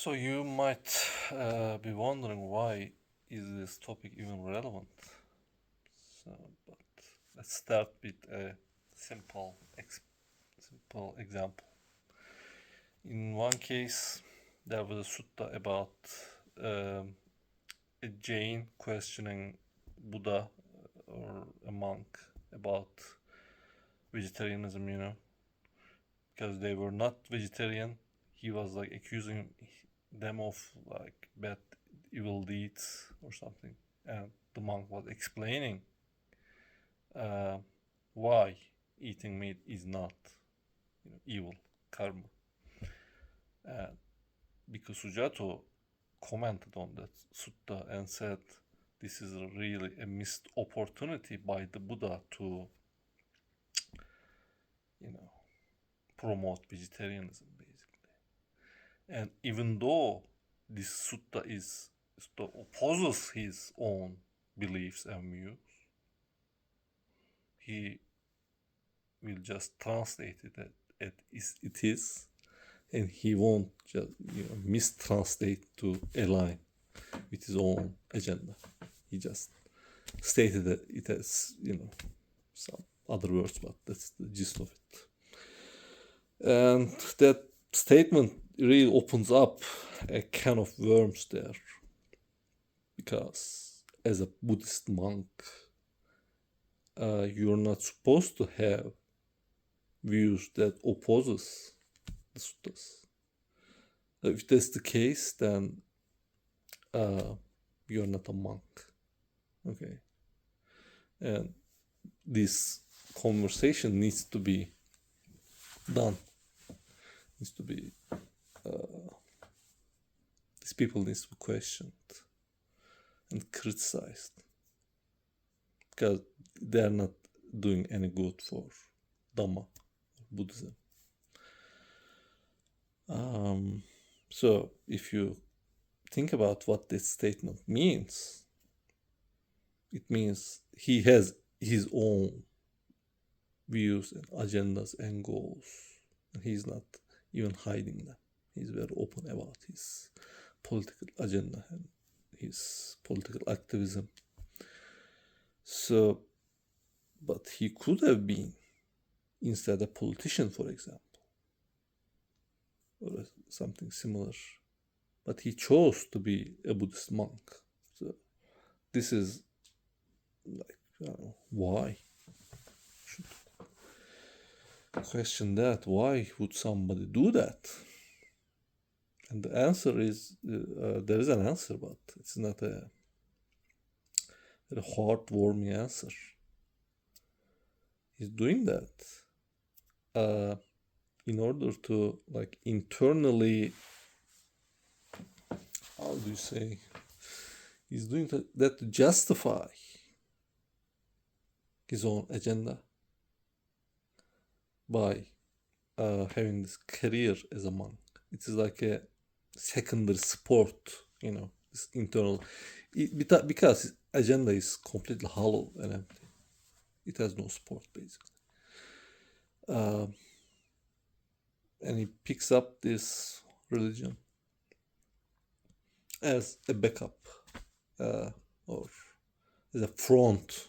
So you might be wondering why is this topic even relevant? So, but let's start with a simple example. In one case, there was a sutta about um, a Jain questioning Buddha or a monk about vegetarianism, because they were not vegetarian. He was like accusing them of like bad evil deeds or something, and the monk was explaining uh, why eating meat is not evil karma. And because Sujato commented on that sutta and said this is really a missed opportunity by the Buddha to you know promote vegetarianism basically. And even though this sutta opposes his own beliefs and views, he will just translate it as it is, and he won't just mistranslate to align with his own agenda. He just stated that it as some other words, but that's the gist of it. And that statement really opens up a can of worms there, because as a Buddhist monk, you're not supposed to have views that opposes the suttas. If that's the case, then you're not a monk. Okay. And this conversation needs to be done. Needs to be these people needs to be questioned and criticized, because they're not doing any good for Dhamma, Buddhism. So if you think about what this statement means, it means he has his own views and agendas and goals, and he's not even hiding them. He's very open about his political agenda and his political activism. So, but he could have been instead a politician, for example, or something similar, but he chose to be a Buddhist monk. So this is like, I don't know, why? Should question that. Why would somebody do that? And the answer is there is an answer, but it's not a heartwarming answer. He's doing that in order to like internally, how do you say? He's doing that to justify his own agenda by having this career as a monk. It is like a secondary support, this internal, because his agenda is completely hollow and empty. It has no support basically. And he picks up this religion as a backup or as a front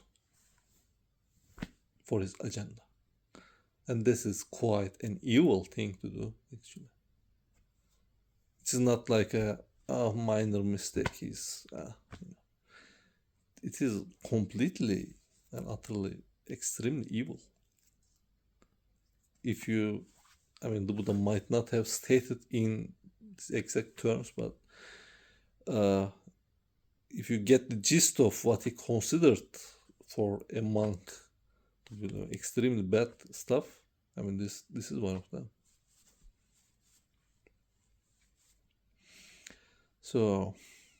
for his agenda. And this is quite an evil thing to do, actually. It's not like a minor mistake. It is completely and utterly extremely evil. The Buddha might not have stated in these exact terms, but if you get the gist of what he considered for a monk to do extremely bad stuff, this is one of them. So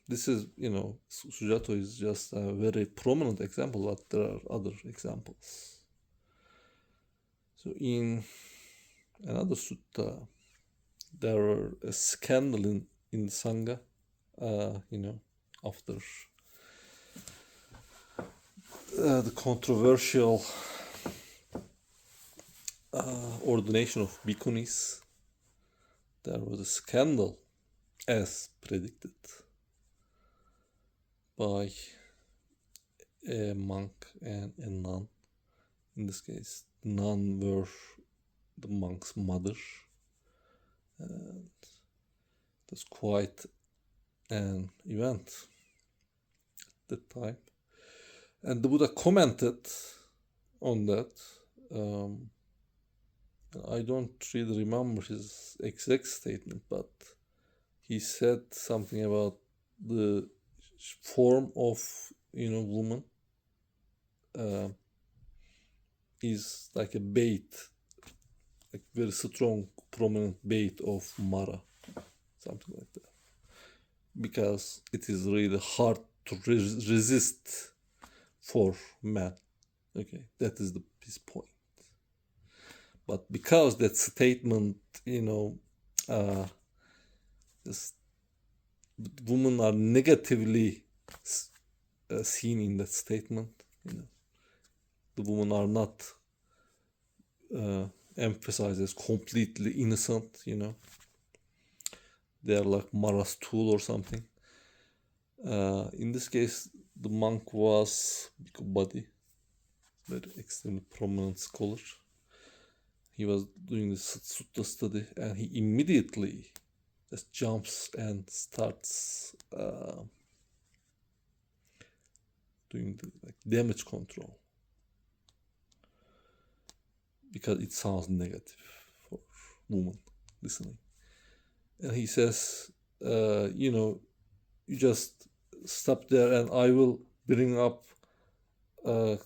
this is, Sujato is just a very prominent example, but there are other examples. So in another sutta, there were a scandal in the Sangha, after the controversial ordination of bhikkhunis. There was a scandal as predicted by a monk and a nun. In this case, the nun were the monk's mother. And it was quite an event at that time. And the Buddha commented on that. I don't really remember his exact statement, but he said something about the form of woman is like a bait, like very strong, prominent bait of Mara, something like that, because it is really hard to resist for man. Okay, that is his point. But because that statement, this, women are negatively seen in that statement. The women are not emphasized as completely innocent. They are like Mara's tool or something. In this case, the monk was Bhikkhu Bodhi, very extremely prominent scholar. He was doing the sutta study, and he immediately just jumps and starts doing the damage control, because it sounds negative for women listening. And he says, you just stop there and I will bring up the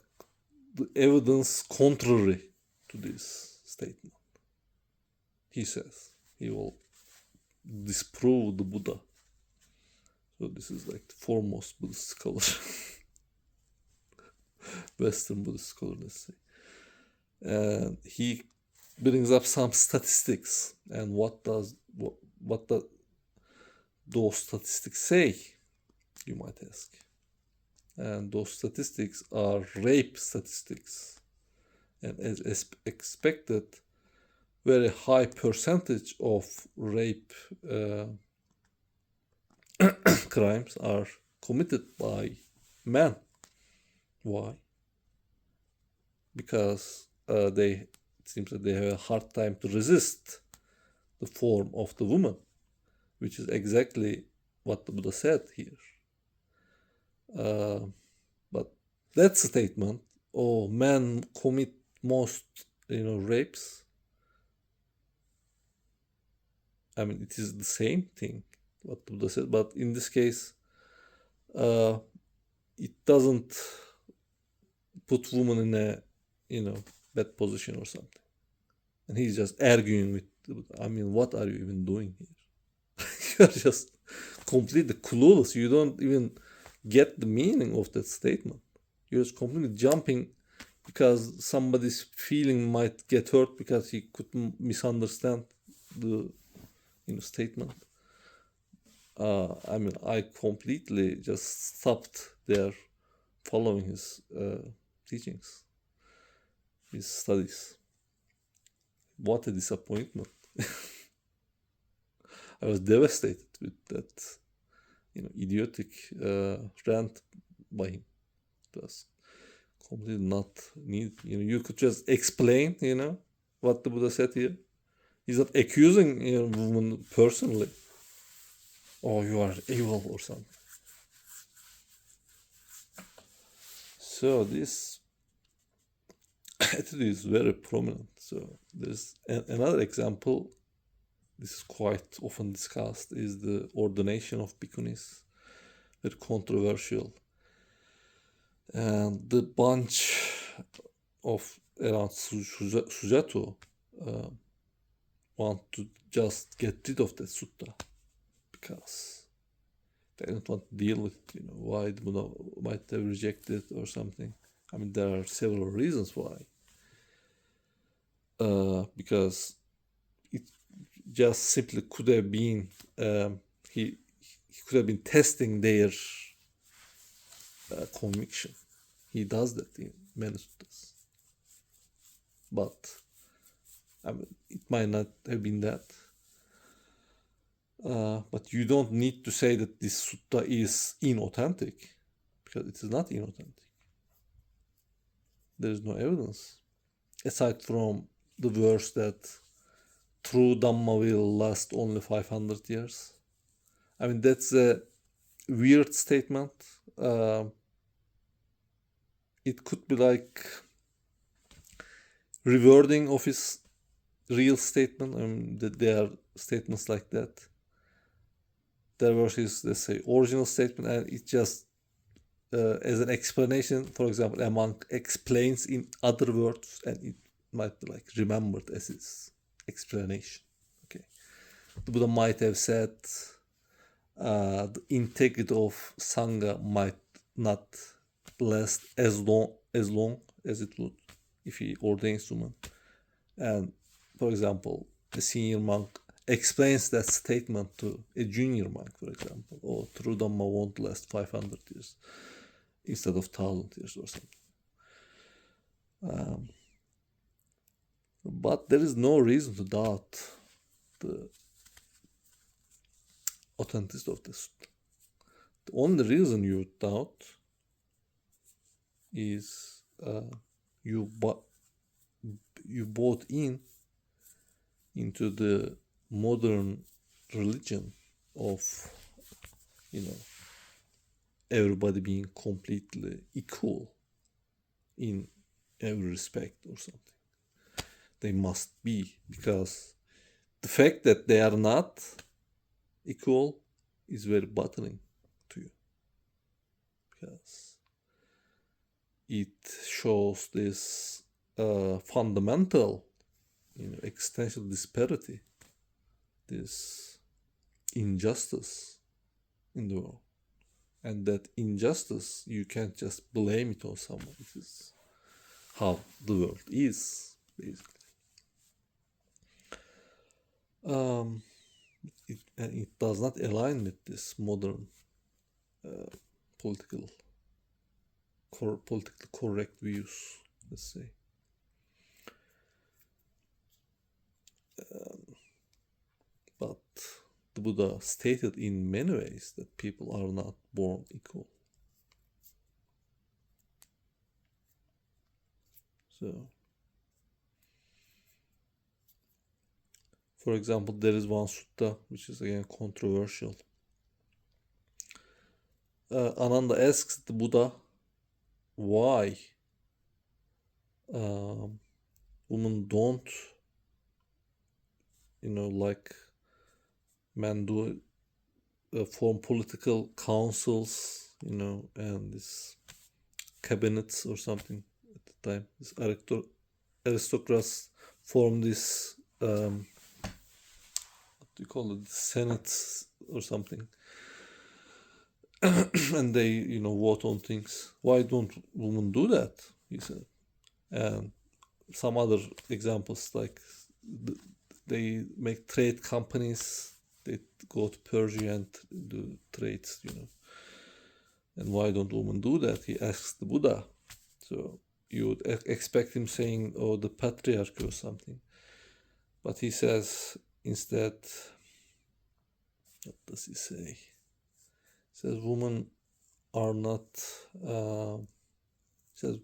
evidence contrary to this statement. He says he will disprove the Buddha. So this is like the foremost Buddhist scholar, Western Buddhist scholar, let's say. And he brings up some statistics. And what does those statistics say, you might ask? And those statistics are rape statistics. And as expected, very high percentage of rape crimes are committed by men. Why? Because it seems that they have a hard time to resist the form of the woman, which is exactly what the Buddha said here. But that statement, men commit most rapes, I mean, it is the same thing what the Buddha said, but in this case, it doesn't put women in a bad position or something. And he's just arguing with the Buddha. I mean, what are you even doing here? You're just completely clueless. You don't even get the meaning of that statement. You're just completely jumping because somebody's feeling might get hurt because he could misunderstand the statement. I mean, I completely just stopped there following his teachings, his studies. What a disappointment. I was devastated with that, idiotic rant by him. It was completely not needed. You could just explain, what the Buddha said here. He's not accusing women personally. Oh, you are evil or something. So this attitude is very prominent. So there's another example. This is quite often discussed, is the ordination of bhikkhunis. Very controversial. And the bunch of around Sujato want to just get rid of the sutta because they don't want to deal with why the Buddha might have rejected or something. I mean, there are several reasons why. Because it just simply could have been he could have been testing their conviction. He does that in many suttas. But I mean, it might not have been that. But you don't need to say that this sutta is inauthentic, because it is not inauthentic. There is no evidence aside from the verse that true Dhamma will last only 500 years. I mean, that's a weird statement. It could be like rewording of his real statement. I mean, that there are statements like that. There was his, let's say, original statement, and it just as an explanation. For example, a monk explains in other words, and it might be like remembered as his explanation. Okay, the Buddha might have said the integrity of sangha might not last as long as it would if he ordains women. And for example, a senior monk explains that statement to a junior monk, for example, or true Dhamma won't last 500 years instead of 1,000 years or something. But there is no reason to doubt the authenticity of this. The only reason you doubt is you bought into the modern religion of, everybody being completely equal in every respect or something. They must be, because the fact that they are not equal is very bothering to you, because it shows this fundamental, existential disparity, this injustice in the world. And that injustice, you can't just blame it on someone. It is how the world is, basically. It does not align with this modern politically correct views, let's say. But the Buddha stated in many ways that people are not born equal. So, for example, there is one sutta which is again controversial. Ananda asks the Buddha why women don't, like men do, form political councils, and this cabinets or something at the time. This aristocrats form this, what do you call it, senates or something. And they, vote on things. Why don't women do that? He said. And some other examples, like they make trade companies. They go to Persia and do trades, And why don't women do that? He asks the Buddha. So you would expect him saying, oh, the patriarchy or something. But he says instead, what does he say? He says women are not,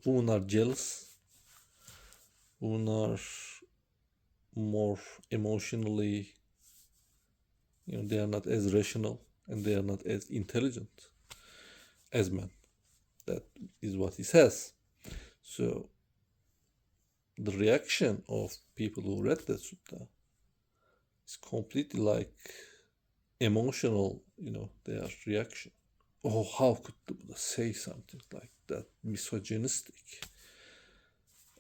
women are jealous. Women are more emotionally, they are not as rational, and they are not as intelligent as men. That is what he says. So the reaction of people who read that sutta is completely like emotional, their reaction. Oh, how could the Buddha say something like that, misogynistic?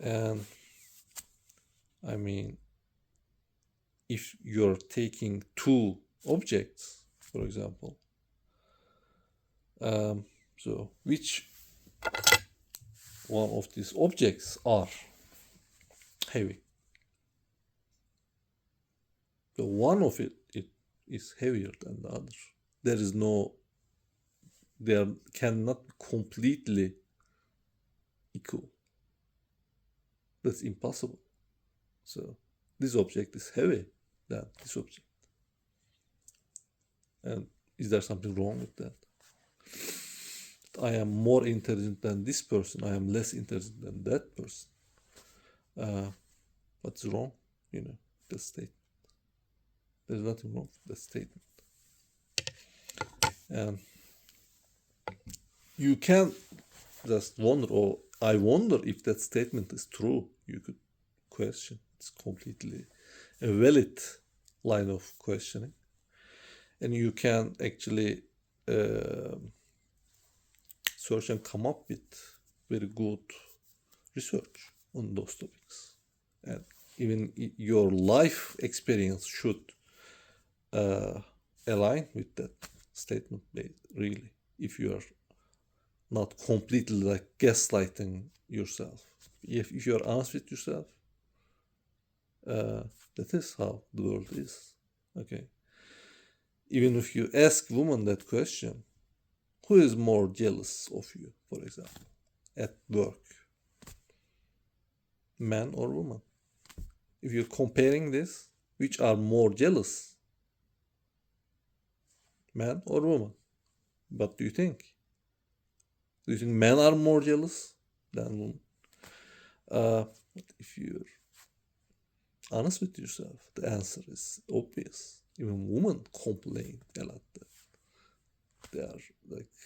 And I mean, if you're taking two objects, for example, so which one of these objects are heavy? So one of it is heavier than the other. They cannot be completely equal. That's impossible. So this object is heavy than this object. And is there something wrong with that? I am more intelligent than this person. I am less intelligent than that person. What's wrong? The statement. There's nothing wrong with that statement. And you can just wonder, or I wonder if that statement is true. You could question. It's completely a valid line of questioning. And you can actually search and come up with very good research on those topics. And even your life experience should align with that statement, really, if you are not completely like gaslighting yourself. If you are honest with yourself, that is how the world is. Okay. Even if you ask women that question, who is more jealous of you, for example, at work? Man or woman? If you're comparing this, which are more jealous? Man or woman? What do you think? Do you think men are more jealous than women? If you're honest with yourself, the answer is obvious. Even women complain a lot that they are like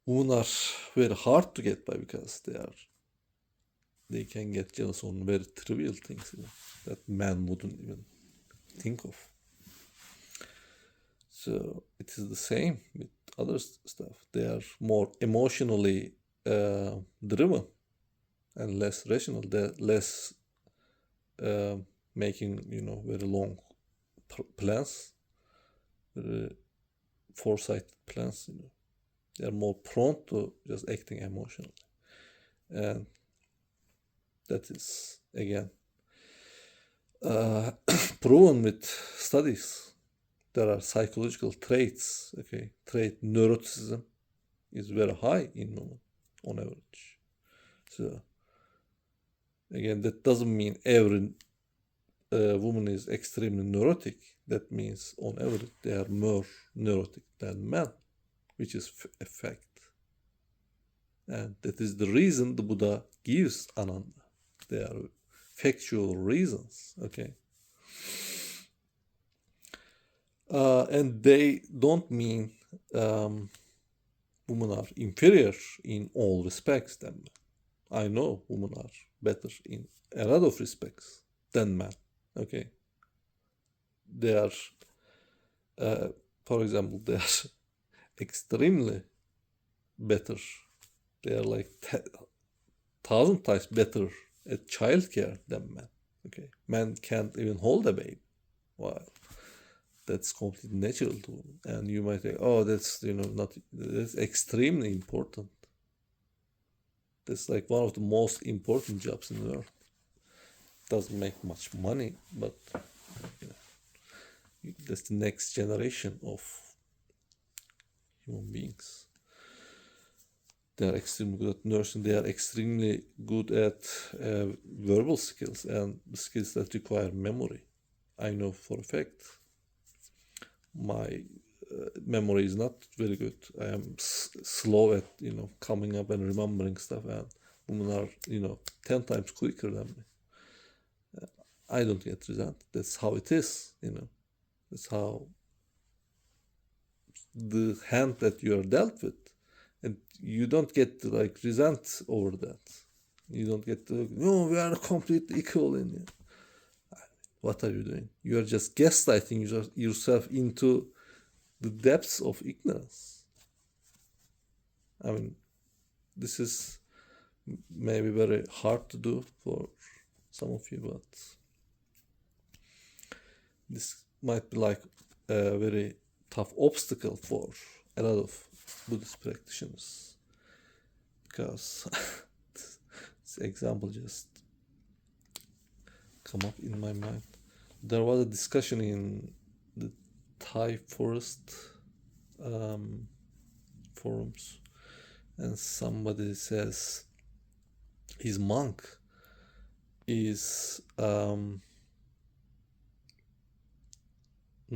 women are very hard to get by because they can get jealous on very trivial things that men wouldn't even think of. So it is the same with other stuff. They are more emotionally driven and less rational. They're less making very long plans, very foresighted plans. They are more prone to just acting emotionally, and that is again proven with studies. There are psychological traits. Okay, trait neuroticism is very high in women on average. So again, that doesn't mean every woman is extremely neurotic. That means on average they are more neurotic than men, which is a fact. And that is the reason the Buddha gives Ananda. They are factual reasons. Okay. And they don't mean women are inferior in all respects than men. I know women are better in a lot of respects than men. Okay. They are, for example, they are extremely better. They are like 1,000 times better at childcare than men. Okay. Men can't even hold a baby. Wow. That's completely natural to them. And you might think, oh, that's that's extremely important. That's like one of the most important jobs in the world. Doesn't make much money, but that's the next generation of human beings. They are extremely good at nursing. They are extremely good at verbal skills and skills that require memory. I know for a fact my memory is not very good. I am slow at coming up and remembering stuff, and women are 10 times quicker than me. I don't get resent. That's how it is. That's how the hand that you are dealt with, and you don't get to like resent over that. You don't get to no, we are completely equal in it. What are you doing? You are just gaslighting yourself into the depths of ignorance. I mean, this is maybe very hard to do for some of you, but this might be like a very tough obstacle for a lot of Buddhist practitioners, because this example just come up in my mind. There was a discussion in the Thai forest forums, and somebody says his monk is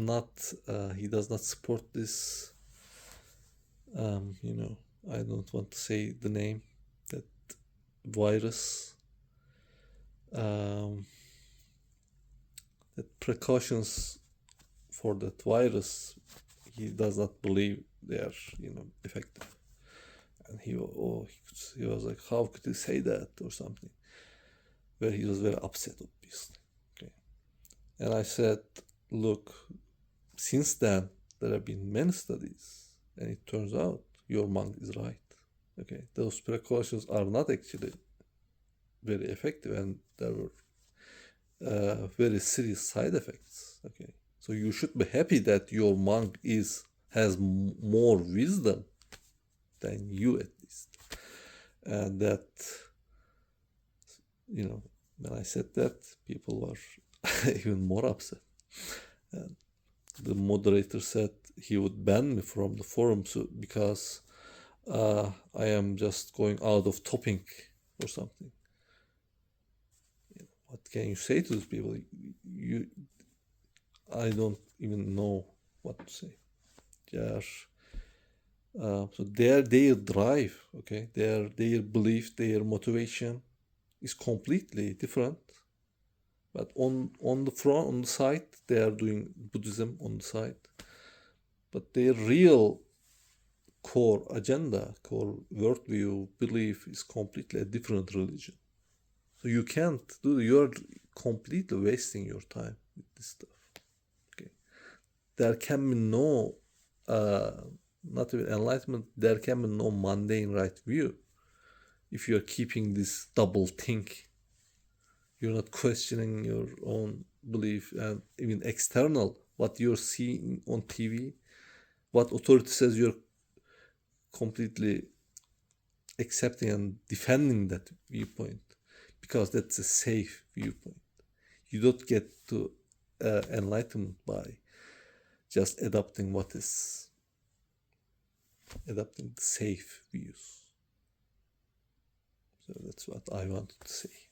not he does not support this. I don't want to say the name, that virus. That precautions for that virus, he does not believe they are effective. And he was like, how could he say that, or something, where he was very upset, obviously. Okay. And I said, look, since then there have been many studies, and it turns out your monk is right. Okay, those precautions are not actually very effective, and there were very serious side effects. Okay, so you should be happy that your monk has more wisdom than you, at least. And that, when I said that, people were even more upset. And the moderator said he would ban me from the forum because I am just going out of topic or something. What can you say to those people? I don't even know what to say. So their drive, okay, their belief, their motivation is completely different. But on the side, they are doing Buddhism on the side. But their real core agenda, core worldview, belief is completely a different religion. So you can't do. You're completely wasting your time with this stuff. Okay, there can be no, not even enlightenment. There can be no mundane right view if you're keeping this double think. You're not questioning your own belief and even external, what you're seeing on TV, what authority says, you're completely accepting and defending that viewpoint because that's a safe viewpoint. You don't get to enlightenment by just adopting safe views. So that's what I wanted to say.